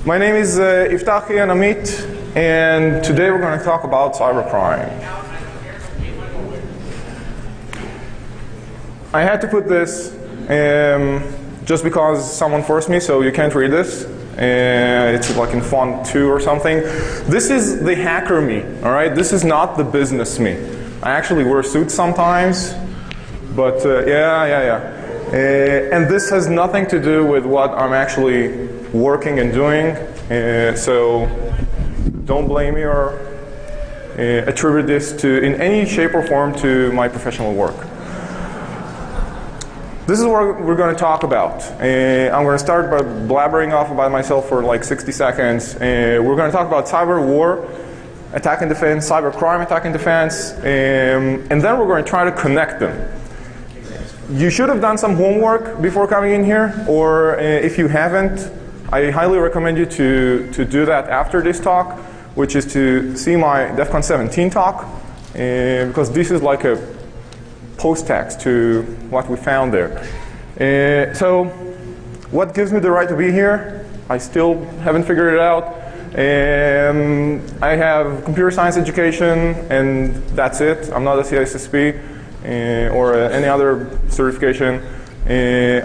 My name is ifach and Amit, and today we're going to talk about cybercrime. I had to put this just because someone forced me, so you can't read this. It's like in font 2 or something. This is the hacker me, all right? This is not the business me. I actually wear suits sometimes, but and this has nothing to do with what I'm actually working and doing, so don't blame me or attribute this to, in any shape or form, to my professional work. This is what we're going to talk about. I'm going to start by blabbering off about myself for like 60 seconds. We're going to talk about cyber war, attack and defense, cyber crime, attack and defense, and then we're going to try to connect them. You should have done some homework before coming in here, or if you haven't, I highly recommend you to do that after this talk, which is to see my Defcon 17 talk, because this is like a post-text to what we found there. So what gives me the right to be here? I still haven't figured it out. I have computer science education, and that's it. I'm not a CISSP or any other certification.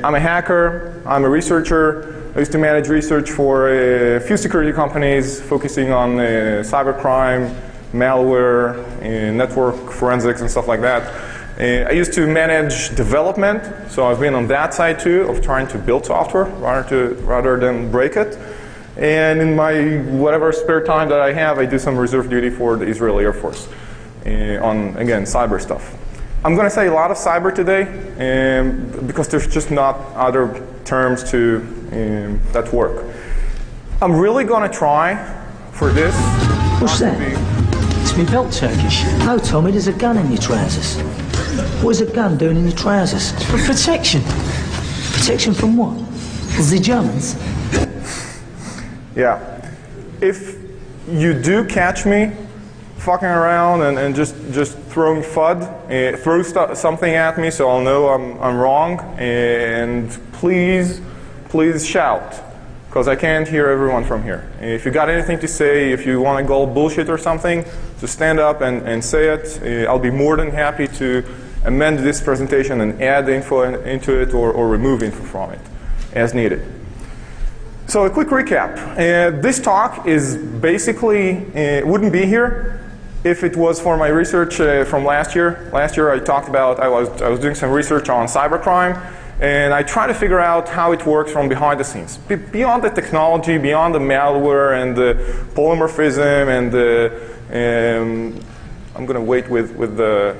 I'm a hacker. I'm a researcher. I used to manage research for a few security companies focusing on cybercrime, malware, network forensics, and stuff like that. I used to manage development, so I've been on that side too, of trying to build software rather than break it. And in my whatever spare time that I have, I do some reserve duty for the Israeli Air Force on, again, cyber stuff. I'm going to say a lot of cyber today because there's just not other terms to that work. I'm really going to try for this. What's that? It's me belt Turkish. Oh, Tommy, there's a gun in your trousers. What is a gun doing in your trousers? For protection. Protection from what? The Germans? Yeah. If you do catch me fucking around and just throwing FUD, throw something at me so I'll know I'm wrong, and please shout, because I can't hear everyone from here. If you got anything to say, if you want to go bullshit or something, just stand up and say it. I'll be more than happy to amend this presentation and add info into it or remove info from it as needed. So a quick recap. This talk is basically, wouldn't be here if it was for my research from last year. Last year I talked about, I was doing some research on cybercrime, and I try to figure out how it works from behind the scenes. Beyond the technology, beyond the malware and the polymorphism and the, I'm going to wait with the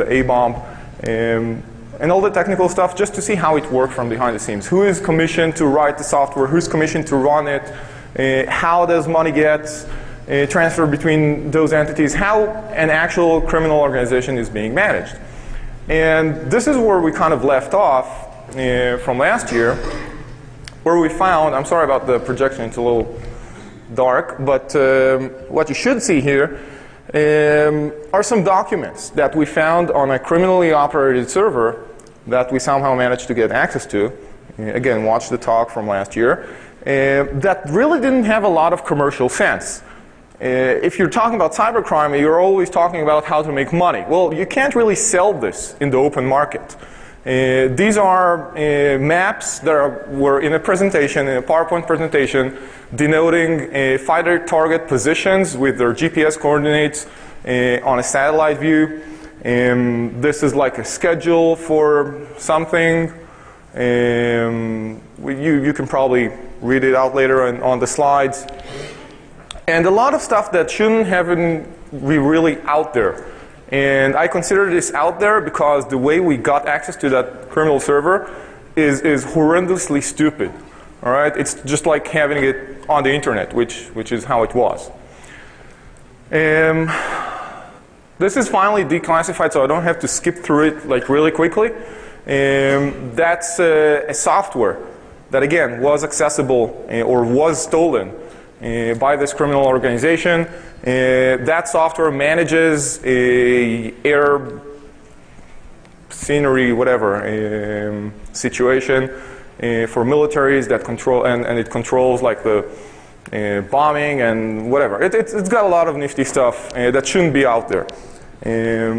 A-bomb, and all the technical stuff, just to see how it works from behind the scenes. Who is commissioned to write the software? Who's commissioned to run it? How does money get transferred between those entities? How an actual criminal organization is being managed? And this is where we kind of left off from last year, where we found, I'm sorry about the projection, it's a little dark, but what you should see here are some documents that we found on a criminally operated server that we somehow managed to get access to. Again, watch the talk from last year. That really didn't have a lot of commercial sense. If you're talking about cybercrime, you're always talking about how to make money. Well, you can't really sell this in the open market. These are maps that were in a presentation, in a PowerPoint presentation, denoting fighter target positions with their GPS coordinates on a satellite view. This is like a schedule for something. You can probably read it out later on the slides. And a lot of stuff that shouldn't have been really out there. And I consider this out there because the way we got access to that criminal server is horrendously stupid. All right, it's just like having it on the internet, which is how it was. This is finally declassified, so I don't have to skip through it like really quickly. That's a software that again was accessible or was stolen by this criminal organization. That software manages air scenery, whatever, situation for militaries that control, and it controls like the bombing and whatever. It's got a lot of nifty stuff that shouldn't be out there.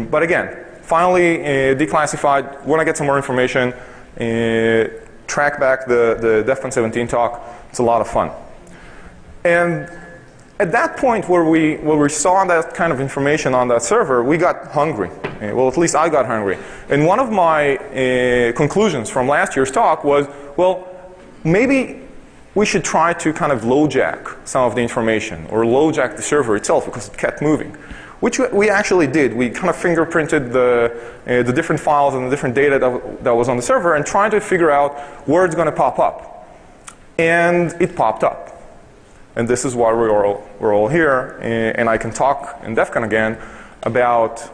But again, finally declassified. Want to get some more information, track back the Defcon 17 talk. It's a lot of fun. And at that point where we saw that kind of information on that server, we got hungry. Well, at least I got hungry. And one of my conclusions from last year's talk was, well, maybe we should try to kind of LoJack some of the information, or LoJack the server itself, because it kept moving. Which we actually did. We kind of fingerprinted the different files and the different data that was on the server and tried to figure out where it's going to pop up. And it popped up. And this is why we're all here. And I can talk in Defcon again about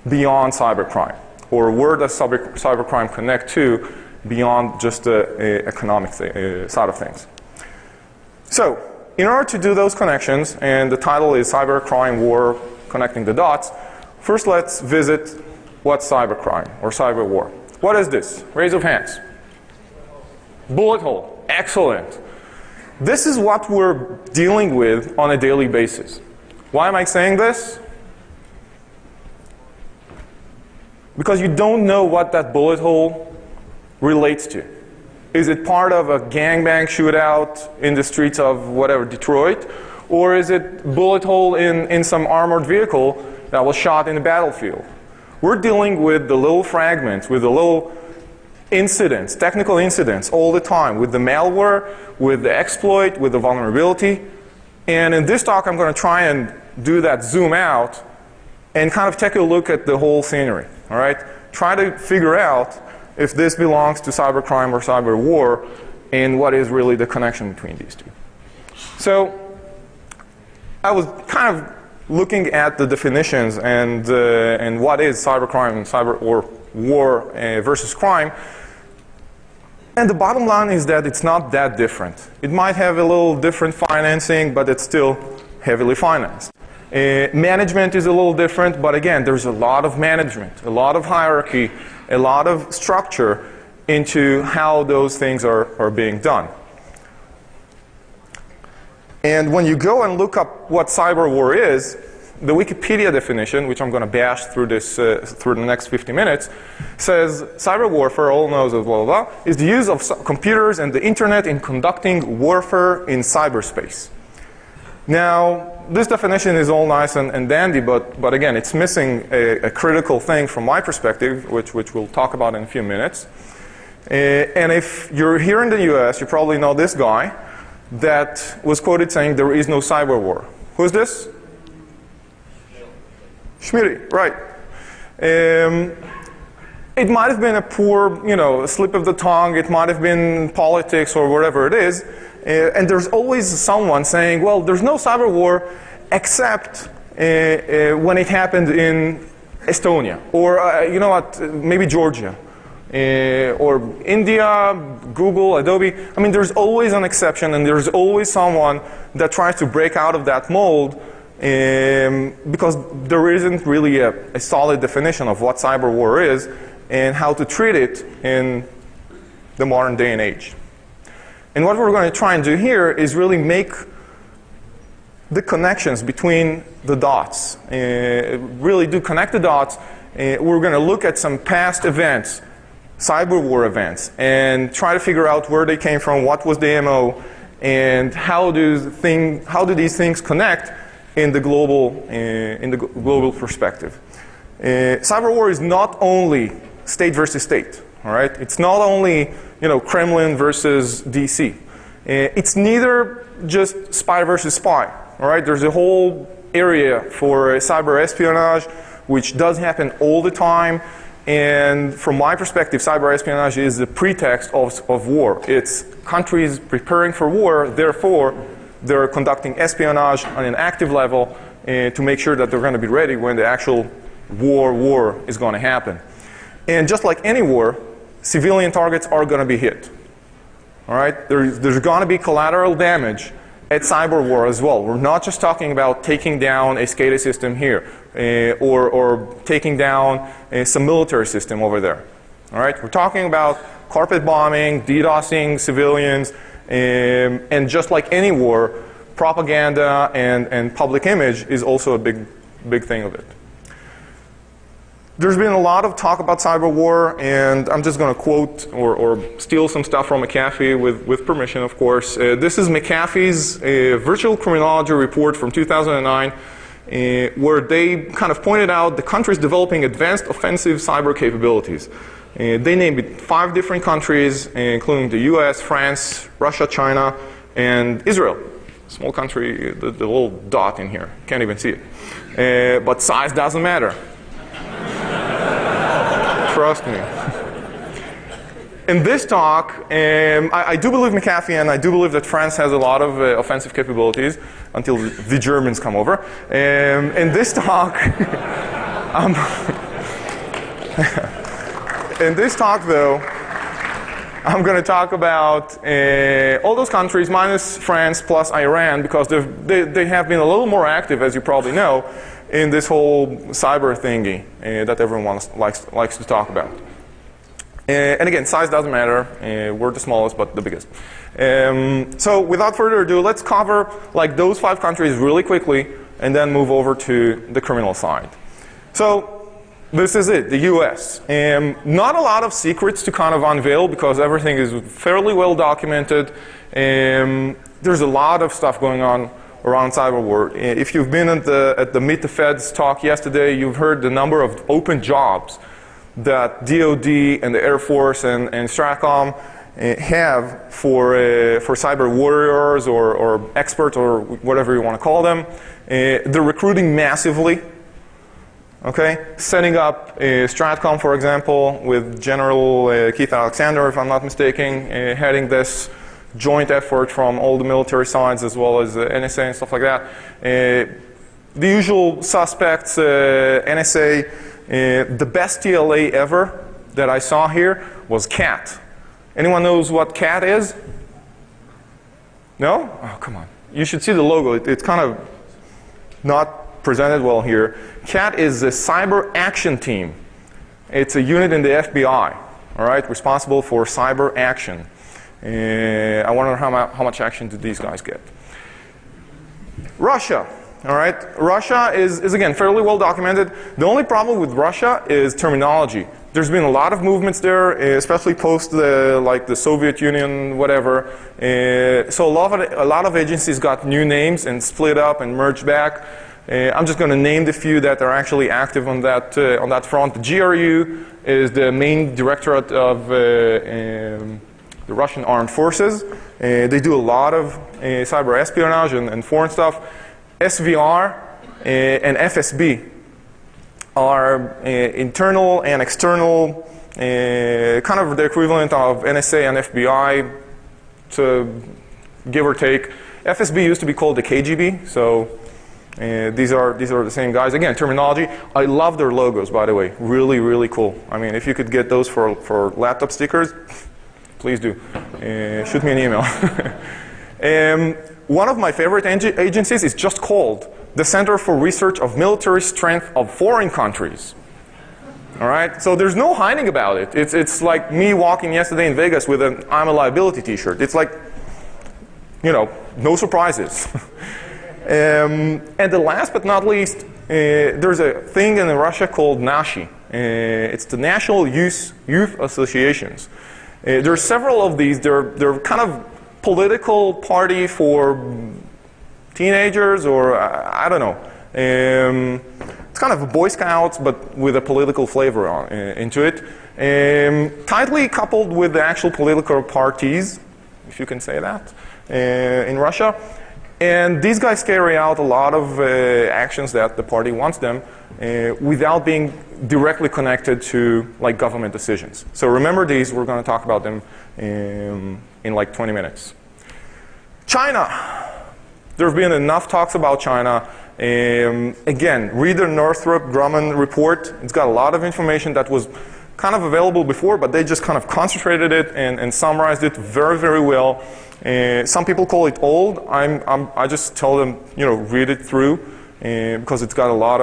beyond cybercrime, or where does cybercrime connect to beyond just the economic side of things. So, in order to do those connections, and the title is Cybercrime War, Connecting the Dots, first let's visit what's cybercrime, or cyber war. What is this? Raise of hands. Bullet hole. Excellent. This is what we're dealing with on a daily basis. Why am I saying this? Because you don't know what that bullet hole relates to. Is it part of a gangbang shootout in the streets of whatever, Detroit? Or is it bullet hole in some armored vehicle that was shot in the battlefield? We're dealing with the little fragments, with the little incidents, technical incidents all the time, with the malware, with the exploit, with the vulnerability. And in this talk, I'm going to try and do that zoom out and kind of take a look at the whole scenery. All right? Try to figure out if this belongs to cybercrime or cyber war, and what is really the connection between these two. So I was kind of looking at the definitions and what is cybercrime and cyber or war versus crime. And the bottom line is that it's not that different. It might have a little different financing, but it's still heavily financed. Management is a little different, but again, there's a lot of management, a lot of hierarchy, a lot of structure into how those things are being done. And when you go and look up what cyber war is, the Wikipedia definition, which I'm going to bash through this through the next 50 minutes, says cyber warfare, all knows of blah, blah, blah, is the use of computers and the internet in conducting warfare in cyberspace. Now, this definition is all nice and dandy, but again, it's missing a critical thing from my perspective, which we'll talk about in a few minutes. And if you're here in the US, you probably know this guy that was quoted saying there is no cyber war. Who's this? Schmitty, right. It might have been a poor, slip of the tongue. It might have been politics or whatever it is. And there's always someone saying, well, there's no cyber war except when it happened in Estonia. Or, you know what, maybe Georgia. Or India, Google, Adobe. I mean, there's always an exception, and there's always someone that tries to break out of that mold because there isn't really a solid definition of what cyber war is and how to treat it in the modern day and age. And what we're going to try and do here is really make the connections between the dots, really do connect the dots. We're going to look at some past events, cyber war events, and try to figure out where they came from, what was the MO, and how do these things connect in the global perspective. Cyber war is not only state versus state, all right? It's not only Kremlin versus DC. It's neither just spy versus spy, all right? There's a whole area for cyber espionage, which does happen all the time. And from my perspective, cyber espionage is the pretext of war. It's countries preparing for war, therefore they're conducting espionage on an active level to make sure that they're going to be ready when the actual war is going to happen. And just like any war, civilian targets are going to be hit. All right? There's going to be collateral damage at cyber war as well. We're not just talking about taking down a SCADA system here or taking down some military system over there. All right? We're talking about carpet bombing, DDoSing civilians, And just like any war, propaganda and public image is also a big thing of it. There's been a lot of talk about cyber war, and I'm just going to quote or steal some stuff from McAfee with permission, of course. This is McAfee's virtual criminology report from 2009, where they kind of pointed out the countries developing advanced offensive cyber capabilities. They named 5 different countries, including the US, France, Russia, China, and Israel. Small country, the little dot in here. Can't even see it. But size doesn't matter. Trust me. In this talk, I do believe McAfee, and I do believe that France has a lot of offensive capabilities until the Germans come over. In this talk, in this talk, though, I'm going to talk about all those countries minus France plus Iran, because they have been a little more active, as you probably know, in this whole cyber thingy that everyone likes to talk about. And again, size doesn't matter. We're the smallest, but the biggest. So without further ado, let's cover like those 5 countries really quickly, and then move over to the criminal side. So this is it, the US. Not a lot of secrets to kind of unveil, because everything is fairly well documented. There's a lot of stuff going on around cyber war. If you've been at the Meet the Feds talk yesterday, you've heard the number of open jobs that DoD and the Air Force and Stratcom have for cyber warriors or experts or whatever you want to call them. They're recruiting massively. Okay, setting up Stratcom, for example, with General Keith Alexander, if I'm not mistaken, heading this joint effort from all the military sides as well as NSA and stuff like that. The usual suspects, NSA, the best TLA ever that I saw here was CAT. Anyone knows what CAT is? No? Oh, come on. You should see the logo. It's kind of not presented well here. CAT is the Cyber Action Team. It's a unit in the FBI, all right, responsible for cyber action. I wonder how much action do these guys get. Russia, all right. Russia is again fairly well documented. The only problem with Russia is terminology. There's been a lot of movements there, especially post the Soviet Union, whatever. So a lot of agencies got new names and split up and merged back. I'm just going to name the few that are actually active on that front. The GRU is the main directorate of the Russian Armed Forces. They do a lot of cyber espionage and foreign stuff. SVR and FSB are internal and external, kind of the equivalent of NSA and FBI, to give or take. FSB used to be called the KGB, so these are the same guys. Again, terminology. I love their logos, by the way. Really, really cool. I mean, if you could get those for laptop stickers, please do. Shoot me an email. One of my favorite agencies is just called the Center for Research of Military Strength of Foreign Countries. All right? So there's no hiding about it. It's like me walking yesterday in Vegas with an I'm a Liability t-shirt. It's like, you know, no surprises. And the last but not least, there's a thing in Russia called NASHI. It's the National Youth Associations. There are several of these. They're kind of political party for teenagers, or I don't know. It's kind of a Boy Scouts, but with a political flavor into it. Tightly coupled with the actual political parties, if you can say that, in Russia. And these guys carry out a lot of actions that the party wants them without being directly connected to like government decisions. So remember these, we're going to talk about them in like 20 minutes. China. There have been enough talks about China. Again, read the Northrop Grumman report. It's got a lot of information that was kind of available before, but they just kind of concentrated it and summarized it very, very well. Some people call it old. I just tell them, you know, read it through because it's got a lot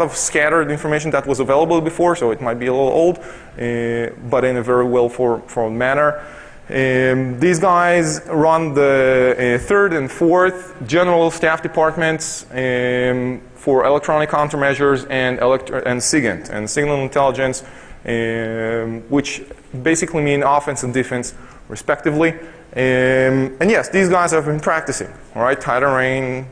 of scattered information that was available before, so it might be a little old, but in a very well formed manner. These guys run the 3rd and 4th General Staff Departments for electronic countermeasures and SIGINT, and signal intelligence, which basically mean offense and defense, respectively. And yes, these guys have been practicing, all right? Titan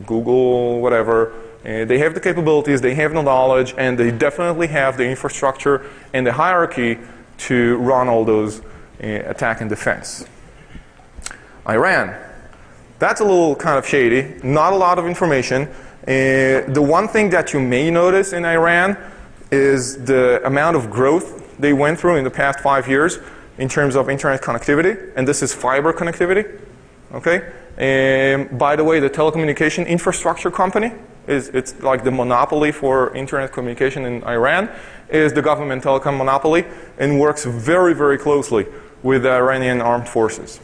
Google, whatever. They have the capabilities, they have the knowledge, and they definitely have the infrastructure and the hierarchy to run all those attack and defense. Iran. That's a little kind of shady. Not a lot of information. The one thing that you may notice in Iran is the amount of growth they went through in the past 5 years in terms of internet connectivity, and this is fiber connectivity. Okay. By the way, the telecommunication infrastructure company it's like the monopoly for internet communication in Iran is the government telecom monopoly, and works very, very closely with the Iranian armed forces.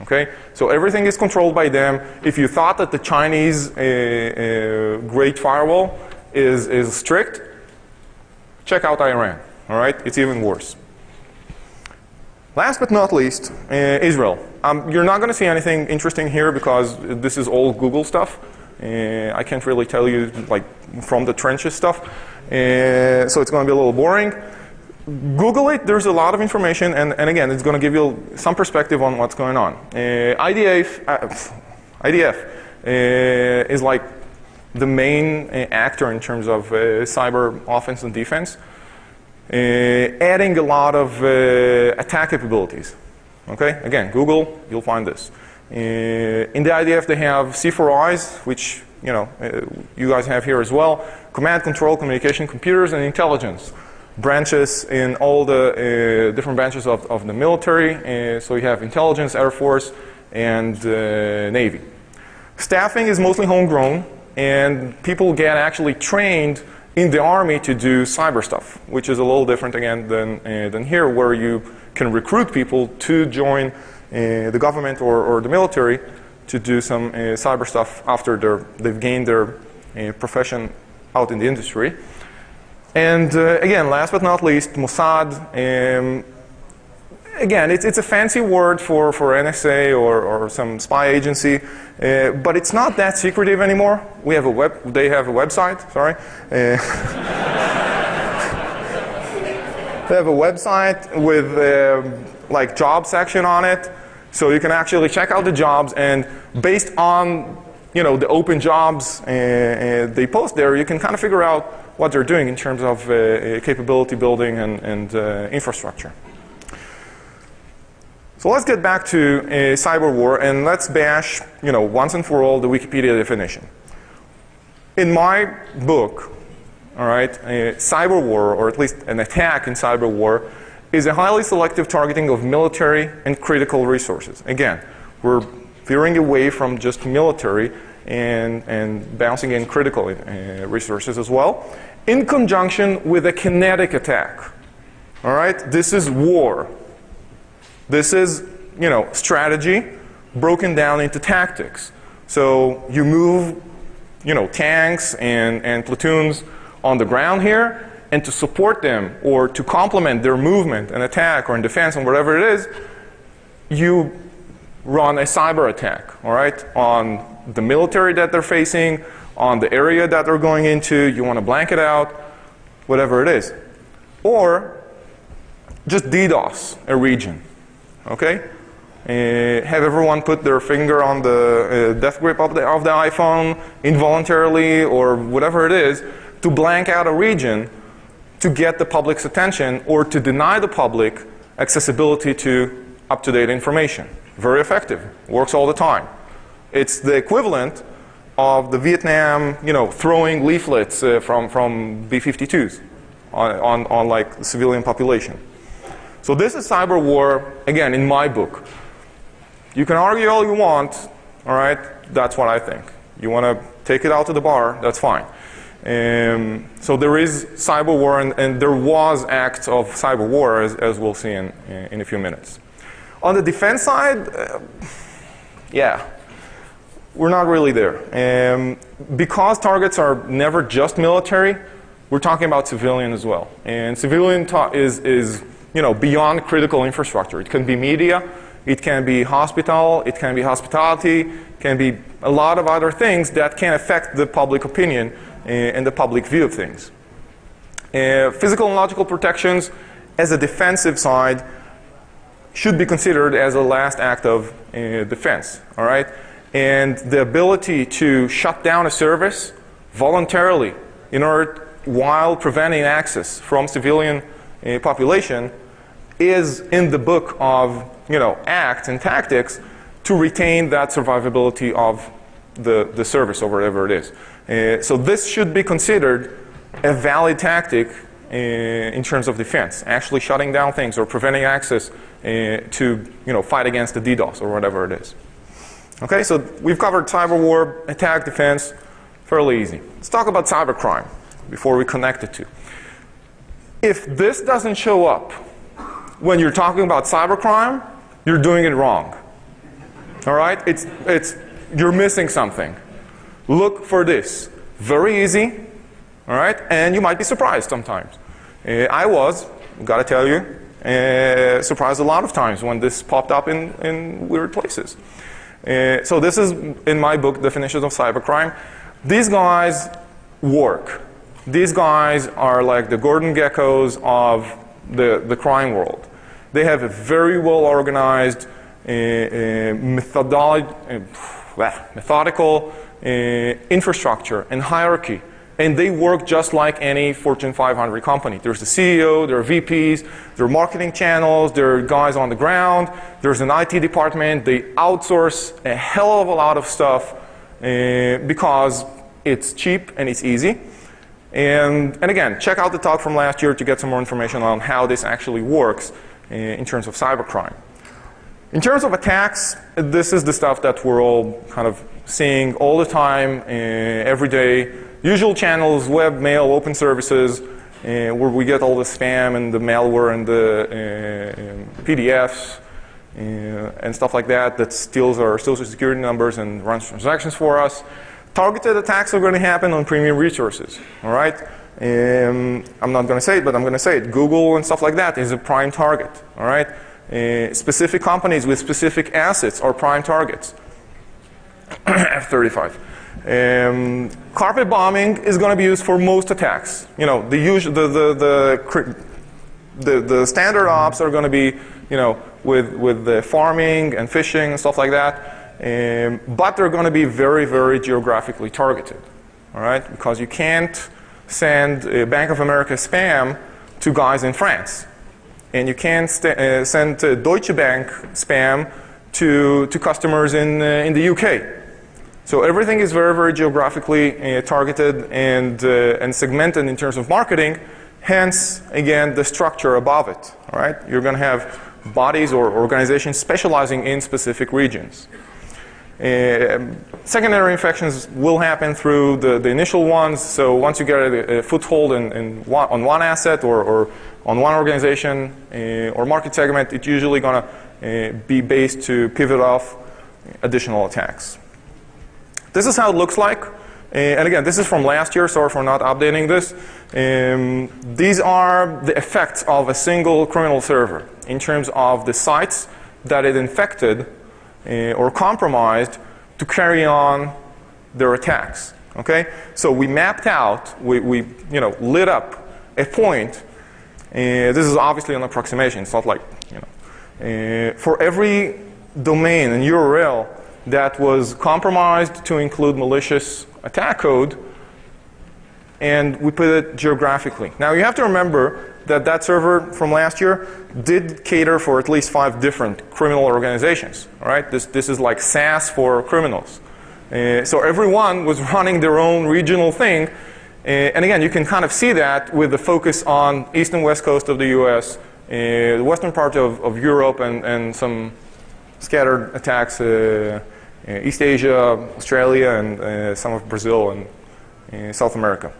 Okay, so everything is controlled by them. If you thought that the Chinese Great Firewall is strict, check out Iran. All right, it's even worse. Last but not least, Israel. You're not going to see anything interesting here because this is all Google stuff. I can't really tell you like from the trenches stuff, so it's going to be a little boring. Google it. There's a lot of information, and again, it's going to give you some perspective on what's going on. IDF is like the main actor in terms of cyber offense and defense, adding a lot of attack capabilities. Okay, again, Google, you'll find this. In the IDF, they have C4Is, which you guys have here as well. Command, control, communication, computers, and intelligence branches in all the different branches of the military. So you have intelligence, Air Force, and Navy. Staffing is mostly homegrown, and people get actually trained in the Army to do cyber stuff, which is a little different again than here, where you can recruit people to join the government or the military to do some cyber stuff after they've gained their profession out in the industry. And again, last but not least, Mossad. Again, it's a fancy word for NSA or some spy agency, but it's not that secretive anymore. They have a website. Sorry. They have a website with like job section on it, so you can actually check out the jobs, and based on the open jobs they post there, you can kind of figure out what they're doing in terms of capability building and infrastructure. So let's get back to cyber war, and let's bash, once and for all, the Wikipedia definition. In my book, all right, cyber war, or at least an attack in cyber war, is a highly selective targeting of military and critical resources. Again, we're veering away from just military and bouncing in critical resources as well, in conjunction with a kinetic attack. All right, this is war. This is, strategy broken down into tactics. So you move, tanks and platoons on the ground here, and to support them or to complement their movement and attack or in defense and whatever it is, you run a cyber attack, all right, on the military that they're facing, on the area that they're going into. You want to blanket out, whatever it is. Or just DDoS a region. Okay, have everyone put their finger on the death grip of the iPhone involuntarily or whatever it is to blank out a region to get the public's attention or to deny the public accessibility to up-to-date information. Very effective. Works all the time. It's the equivalent of the Vietnam, throwing leaflets from B-52s on like the civilian population. So this is cyber war, again, in my book. You can argue all you want, all right? That's what I think. You want to take it out to the bar, that's fine. So there is cyber war, and there was acts of cyber war, as we'll see in a few minutes. On the defense side, yeah, we're not really there. Because targets are never just military, we're talking about civilian as well. And civilian is beyond critical infrastructure. It can be media, it can be hospital, it can be hospitality, it can be a lot of other things that can affect the public opinion and the public view of things. Physical and logical protections as a defensive side should be considered as a last act of defense, all right? And the ability to shut down a service voluntarily while preventing access from civilian population is in the book of acts and tactics to retain that survivability of the service or whatever it is. So this should be considered a valid tactic in terms of defense, actually shutting down things or preventing access to fight against the DDoS or whatever it is. Okay, so we've covered cyber war, attack, defense, fairly easy. Let's talk about cybercrime before we connect the two. If this doesn't show up when you're talking about cybercrime, you're doing it wrong. All right, you're missing something. Look for this. Very easy. All right, and you might be surprised sometimes. I was, gotta tell you, surprised a lot of times when this popped up in weird places. So this is in my book, Definitions of Cybercrime. These guys work. These guys are like the Gordon Geckos of the crime world. They have a very well organized, methodical infrastructure and hierarchy. And they work just like any Fortune 500 company. There's the CEO, there are VPs, there are marketing channels, there are guys on the ground, there's an IT department. They outsource a hell of a lot of stuff because it's cheap and it's easy. And again, check out the talk from last year to get some more information on how this actually works in terms of cybercrime. In terms of attacks, this is the stuff that we're all kind of seeing all the time, every day. Usual channels, web, mail, open services, where we get all the spam and the malware and the PDFs and stuff like that steals our social security numbers and runs transactions for us. Targeted attacks are going to happen on premium resources, all right? I'm not going to say it, but I'm going to say it. Google and stuff like that is a prime target, all right? Specific companies with specific assets are prime targets. F-35. Carpet bombing is going to be used for most attacks. The standard ops are going to be, with the farming and fishing and stuff like that. But they're going to be very, very geographically targeted, all right? Because you can't send Bank of America spam to guys in France, and you can't send Deutsche Bank spam to customers in the UK. So everything is very, very geographically targeted and segmented in terms of marketing. Hence, again, the structure above it. All right, you're going to have bodies or organizations specializing in specific regions. Secondary infections will happen through the initial ones. So once you get a foothold on one asset or on one organization or market segment, it's usually going to be based to pivot off additional attacks. This is how it looks like. And again, this is from last year. Sorry for not updating this. These are the effects of a single criminal server in terms of the sites that it infected or compromised to carry on their attacks. Okay, so we mapped out, we lit up a point. This is obviously an approximation. It's not like for every domain and URL that was compromised to include malicious attack code, and we put it geographically. Now you have to remember that server from last year did cater for at least 5 different criminal organizations. All right, this is like SaaS for criminals. So everyone was running their own regional thing, and again, you can kind of see that with the focus on east and west coast of the U.S., the western part of Europe, and some scattered attacks. East Asia, Australia, and some of Brazil and South America.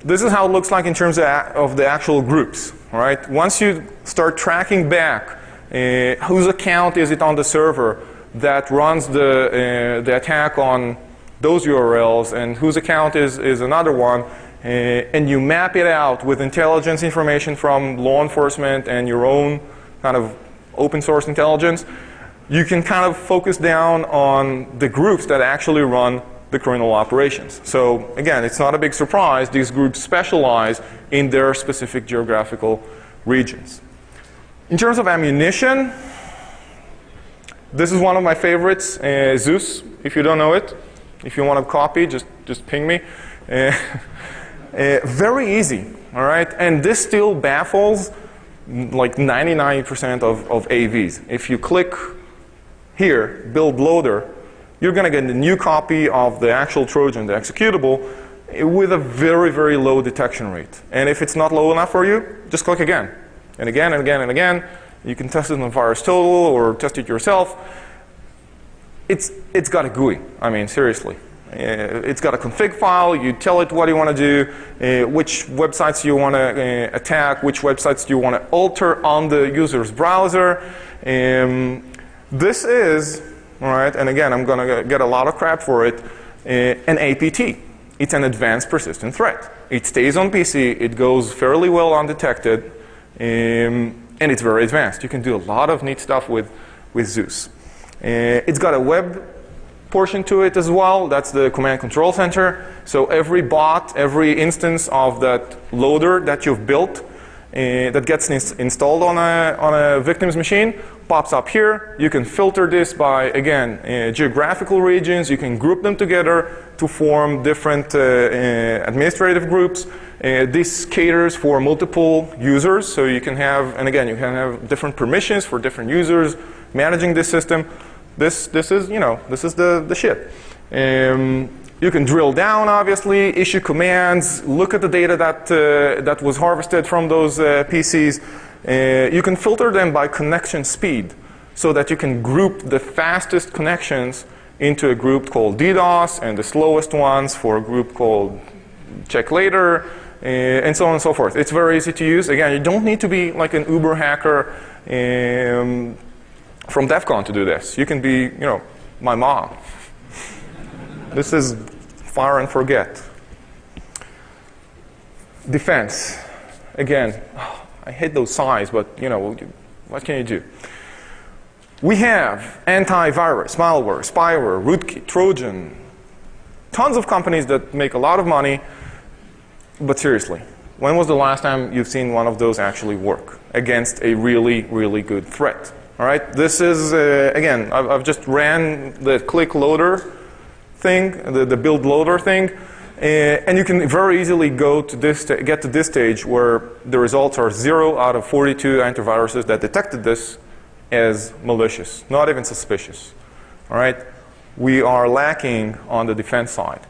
This is how it looks like in terms of the actual groups. All right. Once you start tracking back, whose account is it on the server that runs the attack on those URLs, and whose account is another one, and you map it out with intelligence information from law enforcement and your own kind of open source intelligence, you can kind of focus down on the groups that actually run the criminal operations. So again, it's not a big surprise. These groups specialize in their specific geographical regions. In terms of ammunition, this is one of my favorites, Zeus, if you don't know it. If you want a copy, just ping me. Very easy, all right? And this still baffles like 99% of AVs. If you click here, build loader, you're going to get a new copy of the actual Trojan, the executable, with a very, very low detection rate. And if it's not low enough for you, just click again. And again, and again, and again. You can test it on VirusTotal or test it yourself. It's got a GUI. I mean, seriously. It's got a config file. You tell it what you want to do, which websites you want to attack, which websites you want to alter on the user's browser. This is, all right, and again, I'm going to get a lot of crap for it, an APT. It's an advanced persistent threat. It stays on PC. It goes fairly well undetected. And it's very advanced. You can do a lot of neat stuff with Zeus. It's got a web portion to it as well. That's the command control center. So every bot, every instance of that loader that you've built that gets installed on a victim's machine pops up here. You can filter this by, again, geographical regions. You can group them together to form different administrative groups. This caters for multiple users, so you can have, and again, you can have different permissions for different users managing this system. This is, you know, this is the shit. You can drill down, obviously, issue commands, look at the data that was harvested from those PCs. You can filter them by connection speed, so that you can group the fastest connections into a group called DDoS, and the slowest ones for a group called check later, and so on and so forth. It's very easy to use. Again, you don't need to be like an Uber hacker from Defcon to do this. You can be, you know, my mom. This is fire and forget. Defense. Again, I hate those signs, but you know, what can you do? We have antivirus, malware, spyware, rootkit, Trojan. Tons of companies that make a lot of money. But seriously, when was the last time you've seen one of those actually work against a really, really good threat? All right, this is, again, I've just ran the click loader thing, the build loader thing, and you can very easily go to this, get to this stage where the results are 0 out of 42 antiviruses that detected this as malicious, not even suspicious. All right, we are lacking on the defense side.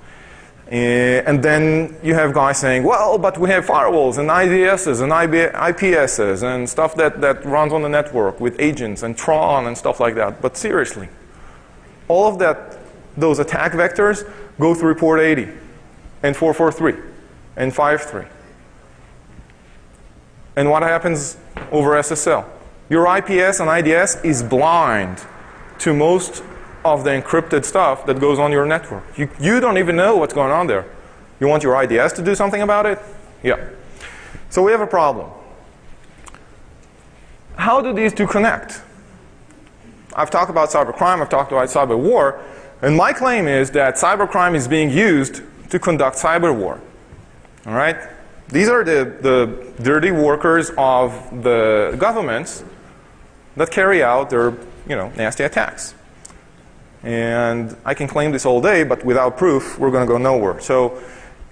And then you have guys saying, well, but we have firewalls and IDSs and IPSs and stuff that runs on the network with agents and Tron and stuff like that. But seriously, all of that, those attack vectors go through port 80 and 443 and 53. And what happens over SSL? Your IPS and IDS is blind to most of the encrypted stuff that goes on your network. You don't even know what's going on there. You want your IDS to do something about it? Yeah. So we have a problem. How do these two connect? I've talked about cybercrime, I've talked about cyber war, and my claim is that cybercrime is being used to conduct cyber war. All right? These are the dirty workers of the governments that carry out their, you know, nasty attacks. And I can claim this all day, but without proof, we're going to go nowhere. So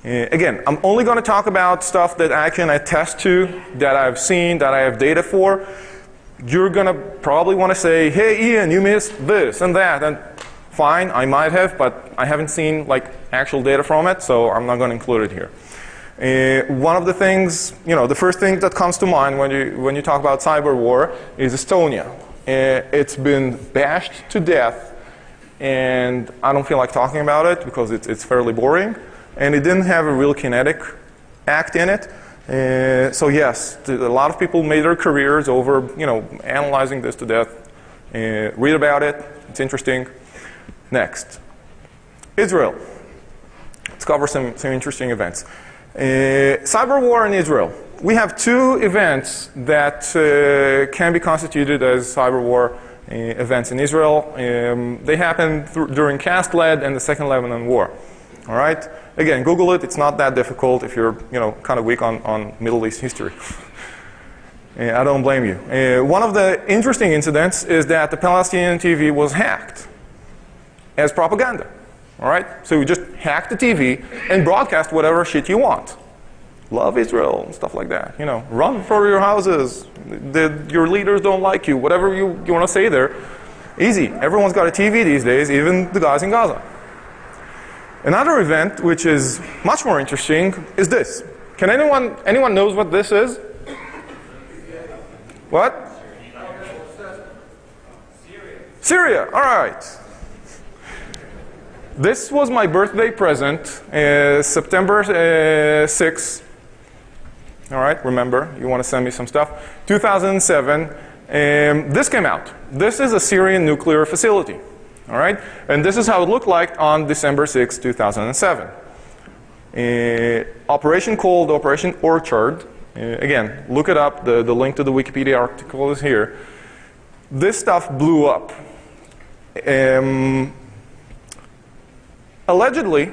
again, I'm only going to talk about stuff that I can attest to, that I've seen, that I have data for. You're going to probably want to say, hey, Ian, you missed this and that. And fine, I might have, but I haven't seen like actual data from it, so I'm not going to include it here. One of the things, you know, the first thing that comes to mind when you talk about cyber war is Estonia. It's been bashed to death. And I don't feel like talking about it because it's fairly boring. And it didn't have a real kinetic act in it. So yes, a lot of people made their careers over, you know, analyzing this to death. Read about it. It's interesting. Next. Israel. Let's cover some interesting events. Cyber war in Israel. We have two events that can be constituted as cyber war events in Israel. They happened during Cast-led and the Second Lebanon War. All right. Again, Google it. It's not that difficult if you're kind of weak on Middle East history. I don't blame you. One of the interesting incidents is that the Palestinian TV was hacked as propaganda. All right. So you just hack the TV and broadcast whatever shit you want. Love Israel and stuff like that. Run for your houses. Your leaders don't like you. Whatever you want to say there. Easy. Everyone's got a TV these days, even the guys in Gaza. Another event, which is much more interesting, is this. Can anyone knows what this is? What? Syria. All right. This was my birthday present, September 6th. All right, remember, you want to send me some stuff. 2007, this came out. This is a Syrian nuclear facility. All right, and this is how it looked like on December 6, 2007. Operation called Operation Orchard. Again, look it up. The link to the Wikipedia article is here. This stuff blew up. Allegedly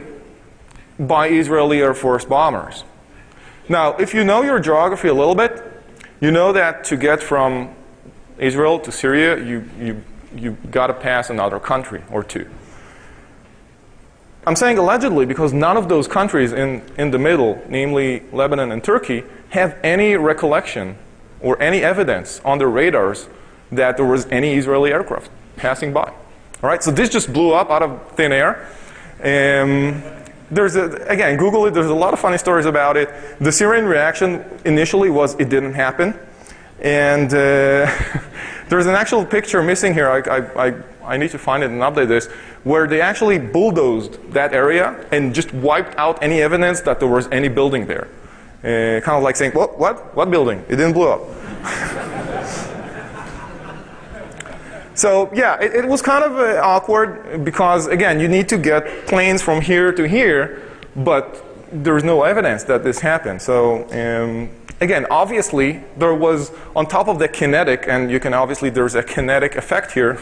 by Israeli Air Force bombers. Now, if you know your geography a little bit, you know that to get from Israel to Syria, you got to pass another country or two. I'm saying allegedly because none of those countries in the middle, namely Lebanon and Turkey, have any recollection or any evidence on their radars that there was any Israeli aircraft passing by. All right, so this just blew up out of thin air. Again, Google it. There's a lot of funny stories about it. The Syrian reaction initially was it didn't happen. And there's an actual picture missing here. I need to find it and update this, where they actually bulldozed that area and just wiped out any evidence that there was any building there. Kind of like saying, what building? It didn't blow up. So yeah, it was kind of awkward because, again, you need to get planes from here to here, but there's no evidence that this happened. So again, obviously, there was, on top of the kinetic, and you can obviously, there's a kinetic effect here.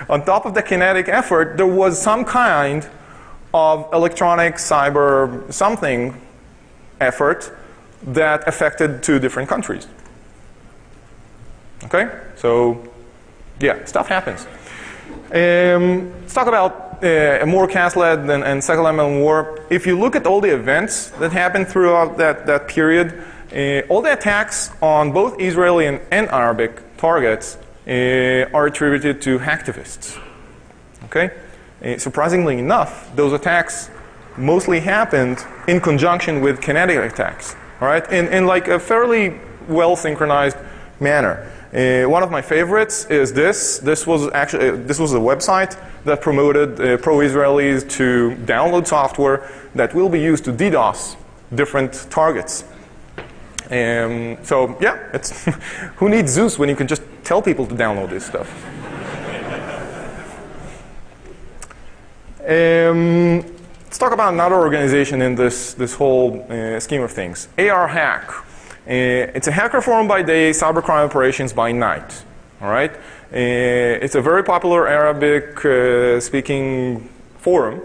On top of the kinetic effort, there was some kind of electronic, cyber, something effort that affected two different countries. Okay? So yeah, stuff happens. Let's talk about a more Cast-led and Second Lebanon War. If you look at all the events that happened throughout that period, all the attacks on both Israeli and Arabic targets are attributed to hacktivists. Okay? Surprisingly enough, those attacks mostly happened in conjunction with kinetic attacks. All right? In like a fairly well synchronized manner. One of my favorites is this. This was a website that promoted pro-Israelis to download software that will be used to DDoS different targets. So yeah, it's who needs Zeus when you can just tell people to download this stuff? Let's talk about another organization in this whole scheme of things. ARHack. It's a hacker forum by day, cybercrime operations by night. All right? It's a very popular Arabic-speaking forum,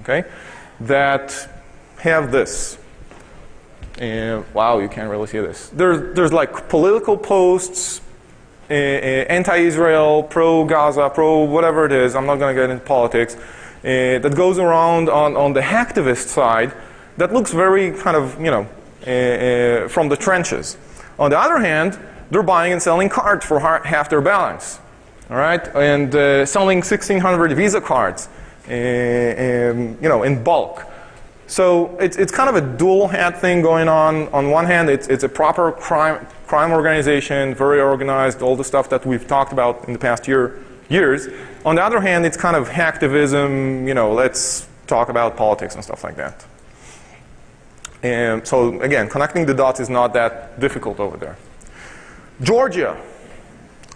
okay, that have this. Wow, you can't really see this. There's like political posts, anti-Israel, pro-Gaza, pro-whatever it is. I'm not going to get into politics. That goes around on the hacktivist side. That looks very kind of, from the trenches. On the other hand, they're buying and selling cards for half their balance, all right, and selling 1,600 Visa cards, in bulk. So it's kind of a dual hat thing going on. On one hand, it's a proper crime organization, very organized, all the stuff that we've talked about in the past years. On the other hand, it's kind of hacktivism. Let's talk about politics and stuff like that. So again, connecting the dots is not that difficult over there. Georgia,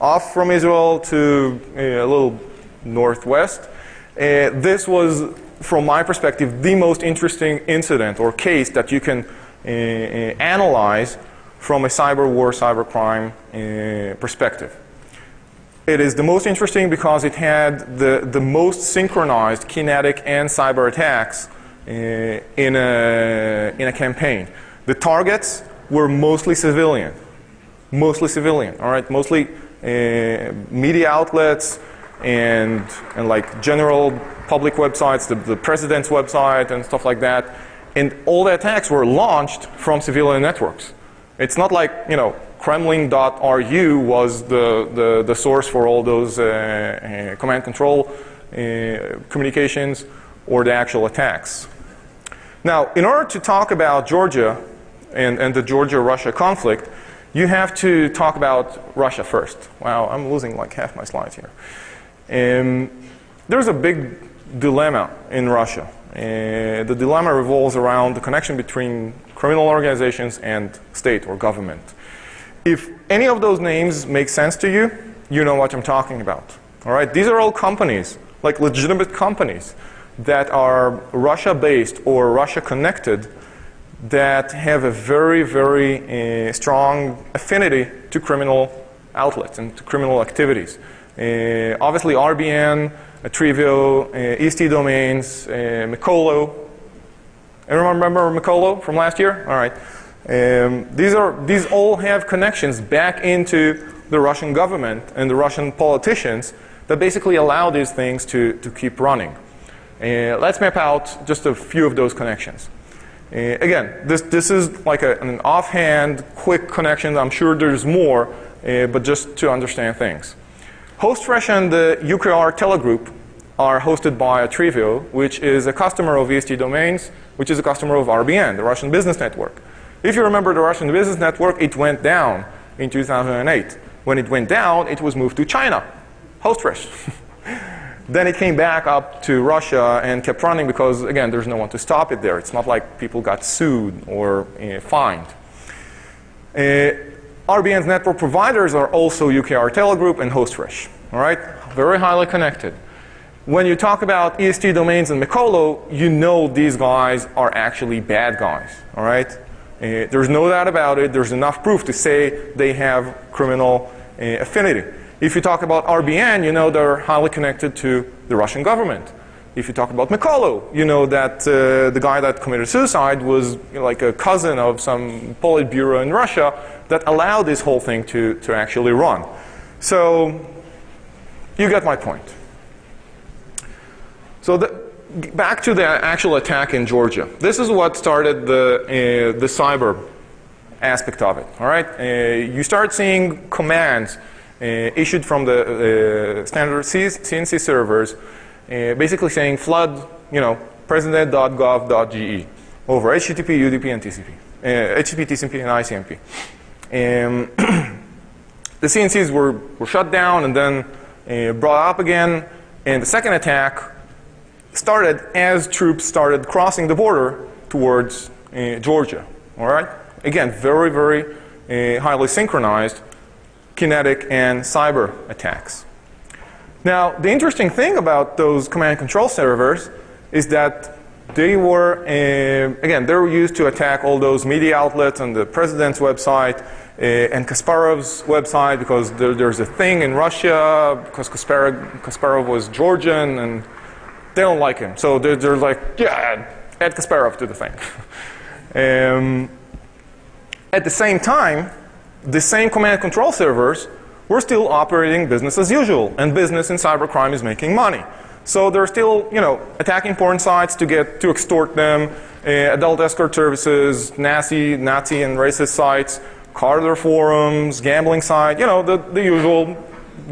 off from Israel to a little northwest. This was, from my perspective, the most interesting incident or case that you can analyze from a cyber war, cybercrime perspective. It is the most interesting because it had the most synchronized kinetic and cyber attacks in a campaign. The targets were mostly civilian, all right, mostly media outlets and like general public websites, the president's website and stuff like that. And all the attacks were launched from civilian networks. It's not like, you know, Kremlin.ru was the source for all those command control communications or the actual attacks. Now, in order to talk about Georgia and the Georgia-Russia conflict, you have to talk about Russia first. Wow, I'm losing like half my slides here. There's a big dilemma in Russia. The dilemma revolves around the connection between criminal organizations and state or government. If any of those names make sense to you, you know what I'm talking about. All right? These are all companies, like legitimate companies, that are Russia-based or Russia-connected that have a very, very strong affinity to criminal outlets and to criminal activities. Obviously, RBN, Trivio, EST Domains, Mikolo. Everyone remember Mikolo from last year? All right. These all have connections back into the Russian government and the Russian politicians that basically allow these things to keep running. Let's map out just a few of those connections. Again, this is like an offhand, quick connection. I'm sure there's more, but just to understand things. HostFresh and the UKR telegroup are hosted by Trivio, which is a customer of EST Domains, which is a customer of RBN, the Russian Business Network. If you remember the Russian Business Network, it went down in 2008. When it went down, it was moved to China, HostFresh. Then it came back up to Russia and kept running because, again, there's no one to stop it there. It's not like people got sued or fined. RBN's network providers are also UKR Telegroup and HostFresh. All right? Very highly connected. When you talk about EST Domains and Mikolo, you know these guys are actually bad guys. All right? There's no doubt about it. There's enough proof to say they have criminal affinity. If you talk about RBN, you know they're highly connected to the Russian government. If you talk about Mikolo, you know that the guy that committed suicide was like a cousin of some Politburo in Russia that allowed this whole thing to actually run. So you get my point. So back to the actual attack in Georgia. This is what started the cyber aspect of it. All right, you start seeing commands issued from the standard CNC servers, basically saying flood, you know, president.gov.ge over HTTP, UDP, and TCP, HTTP, TCP, and ICMP. The CNCs were shut down and then brought up again, and the second attack started as troops started crossing the border towards Georgia. All right, again, very, very highly synchronized kinetic and cyber attacks. Now, the interesting thing about those command control servers is that they were, again, they were used to attack all those media outlets on the president's website and Kasparov's website, because there's a thing in Russia because Kasparov was Georgian and they don't like him. So they're like, yeah, add Kasparov to the thing. At the same time, the same command control servers were still operating business as usual, and business in cybercrime is making money. So they're still, you know, attacking porn sites to extort them, adult escort services, Nazi and racist sites, Carter forums, gambling sites, you know, the usual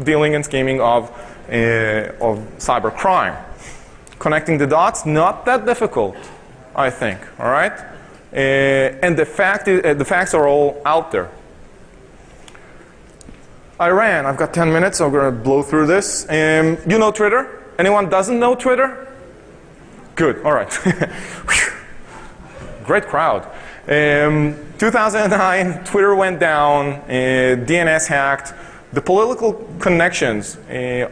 dealing and scheming of cybercrime. Connecting the dots, not that difficult, I think. All right, and the facts are all out there. Iran, I've got 10 minutes, so I'm going to blow through this. You know Twitter? Anyone doesn't know Twitter? Good, all right. Great crowd. 2009, Twitter went down, DNS hacked. The political connections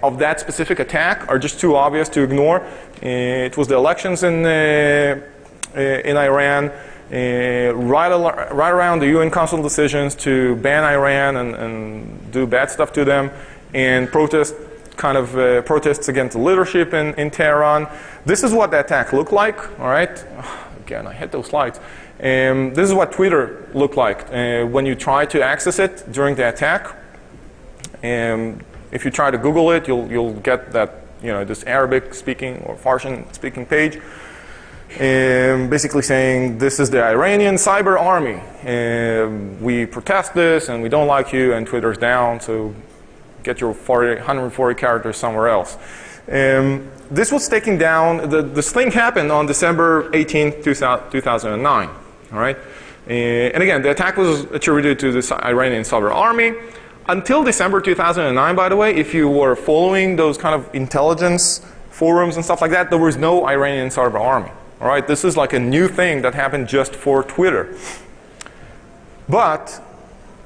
of that specific attack are just too obvious to ignore. It was the elections in Iran. right around the UN Council decisions to ban Iran and do bad stuff to them, and protests against the leadership in Tehran. This is what the attack looked like, all right? Again, I hit those slides. This is what Twitter looked like when you try to access it during the attack. If you try to Google it, you'll get that, this Arabic-speaking or Farsi-speaking page, basically saying this is the Iranian cyber army. We protest this, and we don't like you, and Twitter's down. So get your 140 characters somewhere else. This was taken down. This thing happened on December 18th, 2009. All right, and again, the attack was attributed to the Iranian cyber army. Until December 2009, by the way, if you were following those kind of intelligence forums and stuff like that, there was no Iranian cyber army. All right, this is like a new thing that happened just for Twitter. But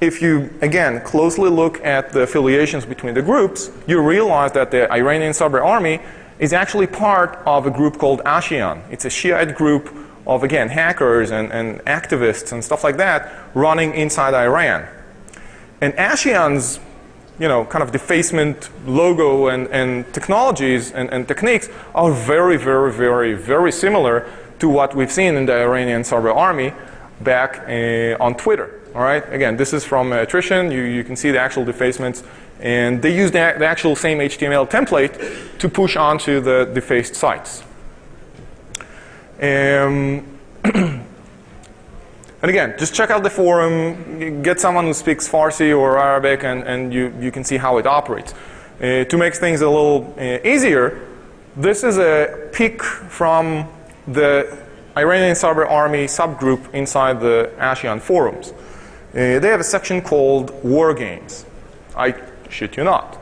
if you, again, closely look at the affiliations between the groups, you realize that the Iranian cyber army is actually part of a group called ASEAN. It's a Shiite group of, again, hackers and activists and stuff like that running inside Iran. And ASEAN's, kind of defacement logo and technologies and techniques are very, very, very, very similar to what we've seen in the Iranian cyber army back on Twitter. All right. Again, this is from attrition. You can see the actual defacements, and they use the actual same HTML template to push onto the defaced sites. And again, just check out the forum, get someone who speaks Farsi or Arabic, and you can see how it operates. To make things a little easier, this is a pic from the Iranian cyber army subgroup inside the ASEAN forums. They have a section called War Games. I shit you not.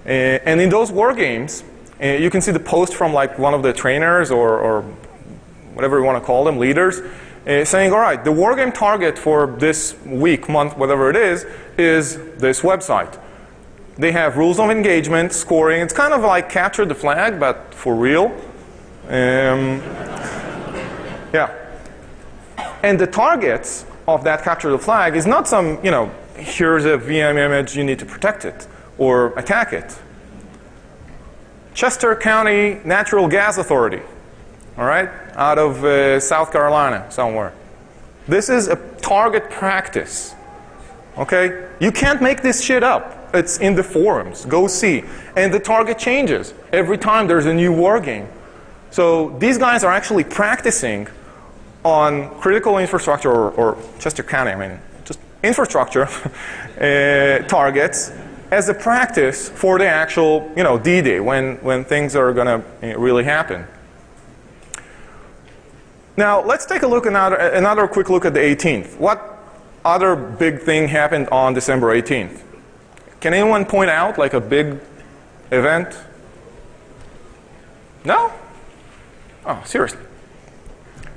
And in those War Games, you can see the post from like one of the trainers or whatever you want to call them, leaders, saying, all right, the war game target for this week, month, whatever it is this website. They have rules of engagement, scoring. It's kind of like capture the flag, but for real. Yeah. And the targets of that capture the flag is not some, here's a VM image, you need to protect it or attack it. Chester County Natural Gas Authority. All right, out of South Carolina somewhere. This is a target practice. Okay, you can't make this shit up. It's in the forums. Go see. And the target changes every time there's a new war game. So these guys are actually practicing on critical infrastructure or Chester County, just infrastructure targets as a practice for the actual, D-Day when things are going to really happen. Now, let's take a look another quick look at the 18th. What other big thing happened on December 18th? Can anyone point out like a big event? No? Oh, seriously.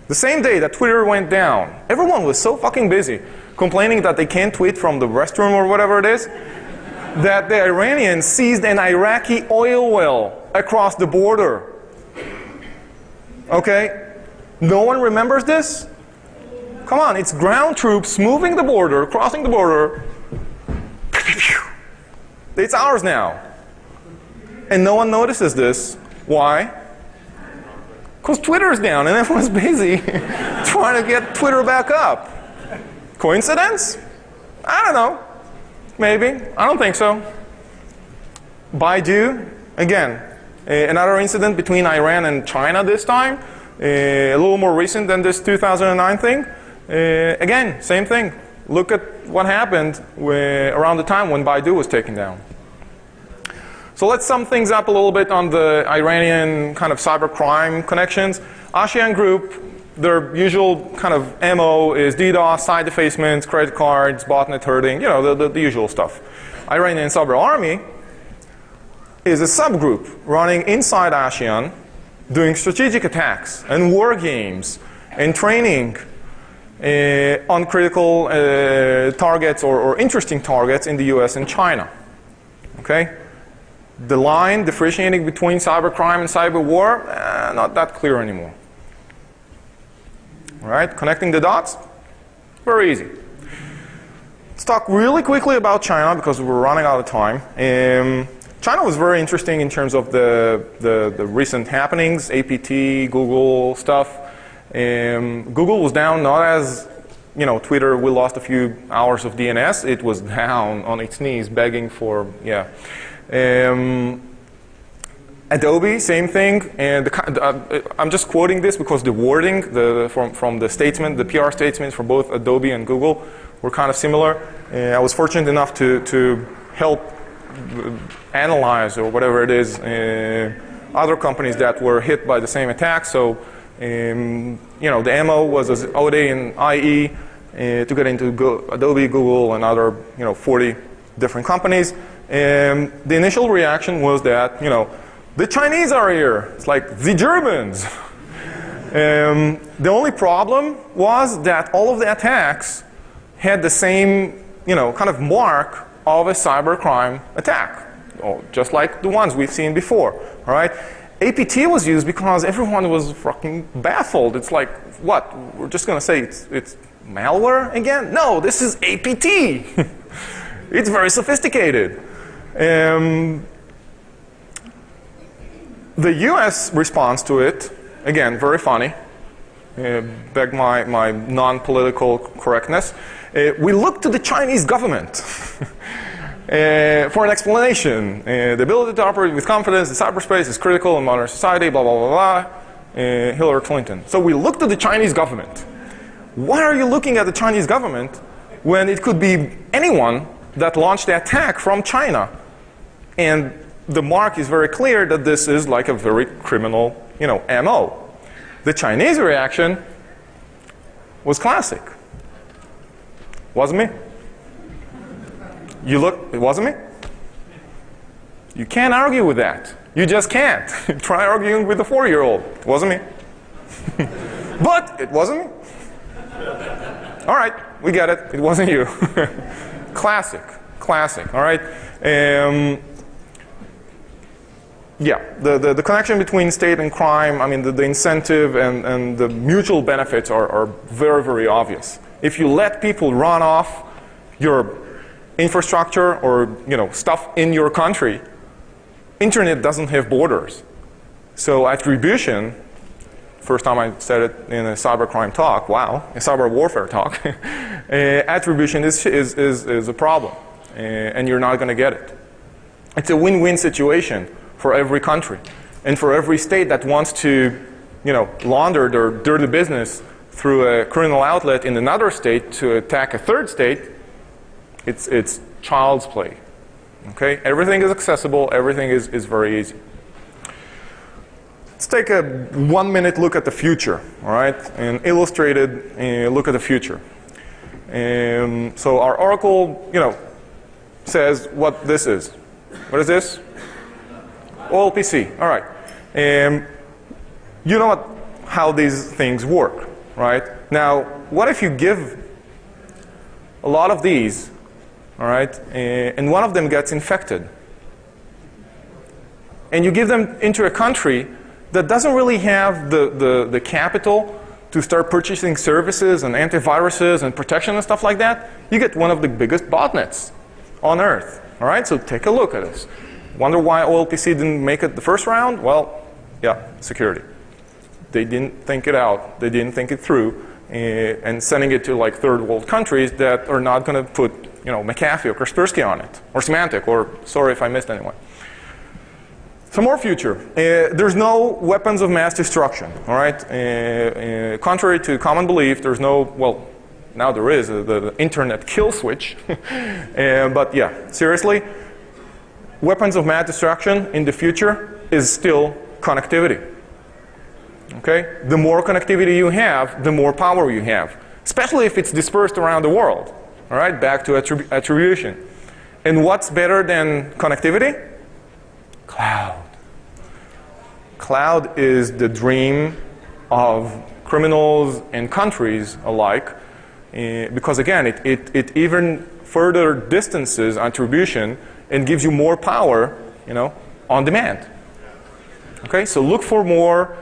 The same day that Twitter went down, everyone was so fucking busy complaining that they can't tweet from the restroom or whatever it is, that the Iranians seized an Iraqi oil well across the border. Okay? No one remembers this? Come on, it's ground troops moving the border, crossing the border. It's ours now. And no one notices this. Why? Because Twitter's down and everyone's busy trying to get Twitter back up. Coincidence? I don't know. Maybe. I don't think so. Baidu, again, another incident between Iran and China this time. A little more recent than this 2009 thing. Again, same thing. Look at what happened around the time when Baidu was taken down. So let's sum things up a little bit on the Iranian kind of cybercrime connections. ASEAN Group, their usual kind of MO is DDoS, site defacements, credit cards, botnet herding, the usual stuff. Iranian Cyber Army is a subgroup running inside ASEAN, doing strategic attacks and war games and training on critical targets or interesting targets in the US and China. Okay? The line differentiating between cybercrime and cyber war, not that clear anymore. All right, connecting the dots, very easy. Let's talk really quickly about China because we're running out of time. China was very interesting in terms of the recent happenings, APT, Google stuff. Google was down not as, you know, Twitter, we lost a few hours of DNS. It was down on its knees begging for, yeah. Adobe, same thing. And I'm just quoting this because the wording from the statement, the PR statement for both Adobe and Google were kind of similar. I was fortunate enough to help analyze or whatever it is other companies that were hit by the same attack. So you know, the MO was as OD and IE to get into Adobe, Google, and other, you know, 40 different companies. And the initial reaction was that, you know, the Chinese are here. It's like the Germans. The only problem was that all of the attacks had the same, you know, kind of mark of a cybercrime attack, just like the ones we've seen before. All right. APT was used because everyone was fucking baffled. It's like, what? We're just going to say it's malware again? No, this is APT. It's very sophisticated. The US response to it, again, very funny. Beg my non-political correctness. We look to the Chinese government for an explanation. The ability to operate with confidence in cyberspace is critical in modern society, blah, blah, blah, blah. Hillary Clinton. So we look to the Chinese government. Why are you looking at the Chinese government when it could be anyone that launched the attack from China? And the mark is very clear that this is like a very criminal, you know, MO. The Chinese reaction was classic. Wasn't me? You look, it wasn't me? You can't argue with that. You just can't. Try arguing with a 4-year-old. It wasn't me. But it wasn't me. All right, we get it. It wasn't you. Classic. Classic. All right. Yeah, the connection between state and crime, I mean, the incentive and the mutual benefits are very, very obvious. If you let people run off your infrastructure or, you know, stuff in your country, internet doesn't have borders. So attribution, first time I said it in a cybercrime talk, wow, a cyber warfare talk, attribution is a problem, and you're not going to get it. It's a win-win situation for every country. And for every state that wants to, you know, launder their dirty business through a criminal outlet in another state to attack a third state, it's child's play. Okay? Everything is accessible. Everything is very easy. Let's take a 1-minute look at the future, all right? An illustrated look at the future. So our oracle, you know, says what this is. What is this? OLPC. All right. You know how these things work, right? Now, what if you give a lot of these, all right, and one of them gets infected? And you give them into a country that doesn't really have the capital to start purchasing services and antiviruses and protection and stuff like that, you get one of the biggest botnets on Earth. All right, so take a look at this. Wonder why OLPC didn't make it the first round? Well, yeah, security. They didn't think it out. They didn't think it through. And sending it to like third world countries that are not going to put, you know, McAfee or Kaspersky on it, or Symantec, or sorry if I missed anyone. Some more future. There's no weapons of mass destruction. All right. Contrary to common belief, there's no, well, now there is the internet kill switch. But yeah, seriously. Weapons of mass destruction in the future is still connectivity. Okay? The more connectivity you have, the more power you have. Especially if it's dispersed around the world. All right? Back to attribution. And what's better than connectivity? Cloud. Cloud is the dream of criminals and countries alike. Because again, it even further distances attribution and gives you more power, you know, on demand. Okay, so look for more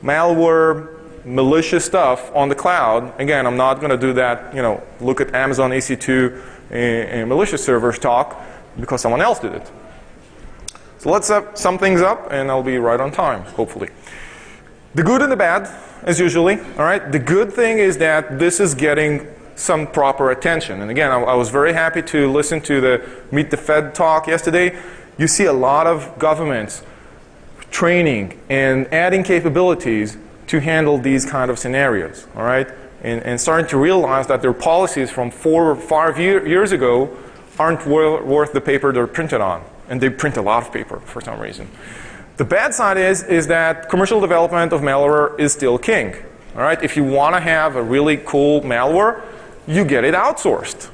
malware, malicious stuff on the cloud. Again, I'm not going to do that, look at Amazon EC2 and malicious servers talk, because someone else did it. So let's sum things up, and I'll be right on time, hopefully. The good and the bad, as usually. All right. The good thing is that this is getting some proper attention. And again, I was very happy to listen to the Meet the Fed talk yesterday. You see a lot of governments training and adding capabilities to handle these kind of scenarios. All right. And starting to realize that their policies from 4 or 5 years ago aren't worth the paper they're printed on. And they print a lot of paper for some reason. The bad side is that commercial development of malware is still king. All right? If you want to have a really cool malware, you get it outsourced.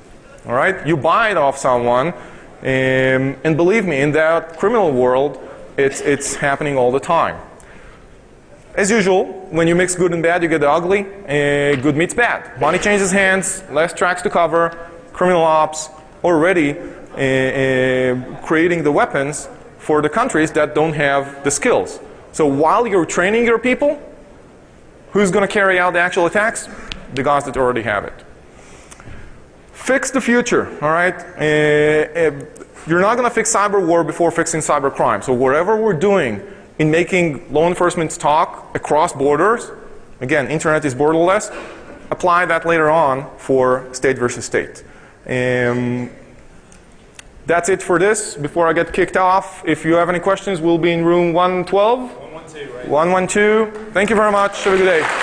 All right? You buy it off someone, and believe me, in that criminal world, it's happening all the time. As usual, when you mix good and bad, you get the ugly. Good meets bad. Money changes hands, less tracks to cover, criminal ops already creating the weapons for the countries that don't have the skills. So while you're training your people, who's going to carry out the actual attacks? The guys that already have it. Fix the future, all right? You're not going to fix cyber war before fixing cyber crime. So whatever we're doing in making law enforcement talk across borders, again, internet is borderless, apply that later on for state versus state. That's it for this. Before I get kicked off, if you have any questions, we'll be in room 112. 112, right? 112. Thank you very much. Have a good day.